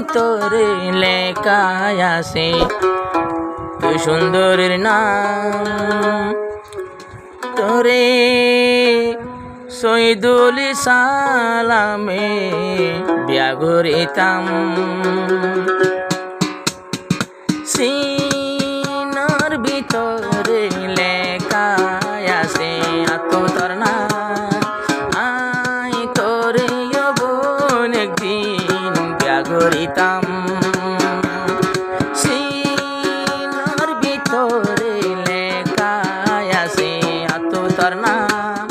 ভিতরে লেখা আছে তুই সুন্দরীর নাম। তোরে শহীদুল সালামে বিয়া করিতাম। সিনার ভিতরে লেখা আছে তোর নাম। আই তোরে বোন একদিন বিয়া করিতাম। সিনার ভিতরে লেখা আছে তোর নাম।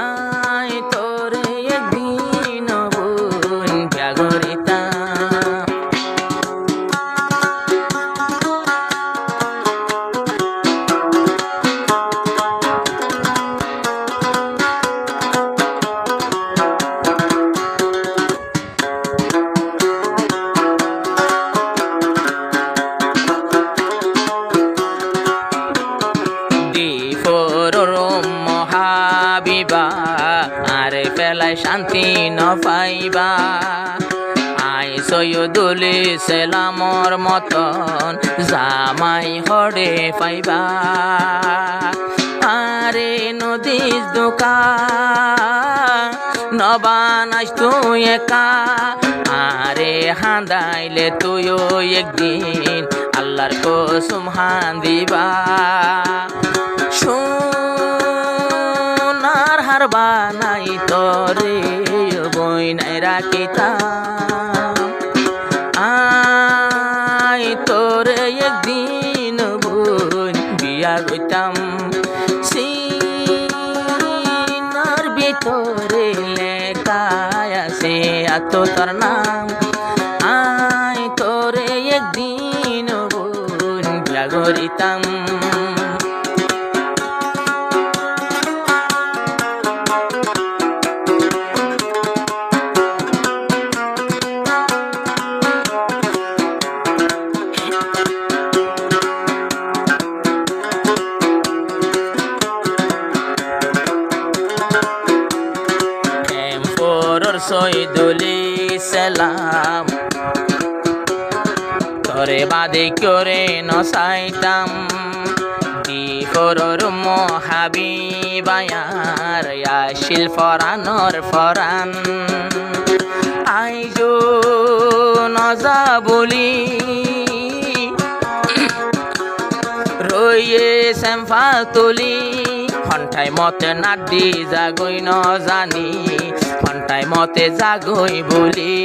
আই তোরে একদিন বোন বিয়া করিতাম। মহাবিবা আর পেলায় শান্তি ন পাইবা। আই সৈয়দুল সালামর মতন জামাই হরে পাইবা। আরে নদীর দোকা নবানাস তুই একা। আরে হাঁদাইলে তুইও একদিন আল্লাহর কসম হান দিবা। সোনার হার বানাই তোরে বই নাই রাখিতাম। আই তোরে একদিন বোন বিয়া কইতাম। সিনার ভিতরে লেখা আছে তোর নাম। আই তোরে একদিন বোন বিয়া করিতাম। শহীদুল সালাম তোরে বাদে করে নসাইতাম। দিফরর মহাবিবায়ার ইয়াশিল ফরানর ফরান। আইজো নজা বলি রয়ে শ্যামফা তুলি। ঘন্টায় মতে নাড্ডি জাগই ন জানি ঘন্টায় মতে জাগই বলি।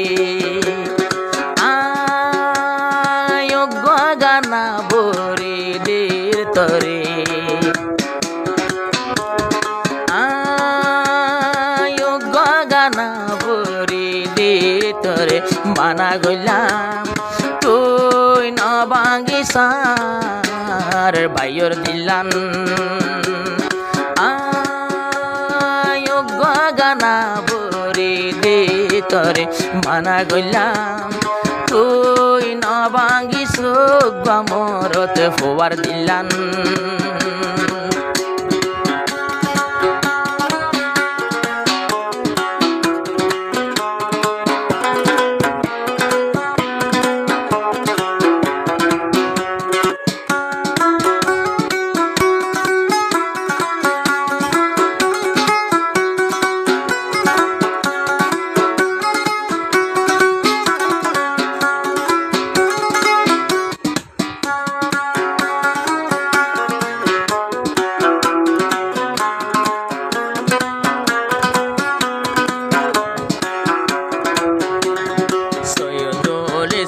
আয়োগ্য গানা বরে দের তরে। আয়োগ্য গানা বরে দের তরে বানা গইলাম। তুই ন বাঙ্গিসার বাইর দিলান। আয়োগ্য গানা বরে দে তরে মানা গইলাম। তুই ন ভাঙ্গিস মরত ফোয়ার দিলান।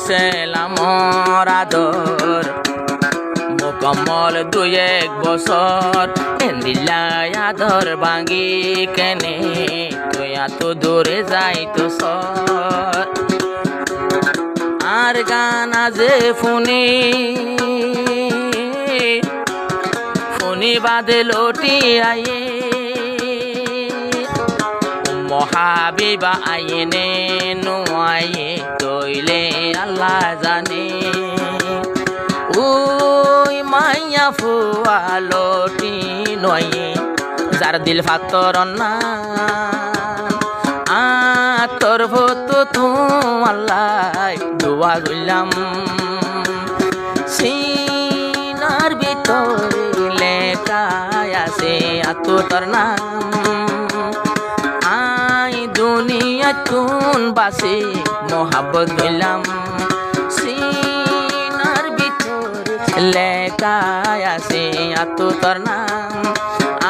সালামর আদর মুকম্মল 2-1 বছর। এন্দিলাই আদর ভাঙ্গি কেনে তুই এত দূরে যাইতো সর। আর গান আজে ফোনে ফোনে বাদে লটি আয়ে। মহাবিবা আইনে নুয়ায়ে তৈলে আল্লাহ জানে। ওই মাইয়া ফুয়ালোটি নয়ে যার দিল ফাতর না। তোর ভতো তুম আল্লাহ দুয়া গইলাম সিনার ভিতরে লেখা আছে তোর নাম আই দুনিয়া তুন বাসি মোহাব্বত গইলাম সিনার ভিতরে লেখা আছে তোর নাম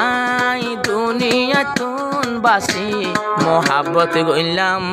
আই দুনিয়া তুন বাসি মোহাব্বত গইলাম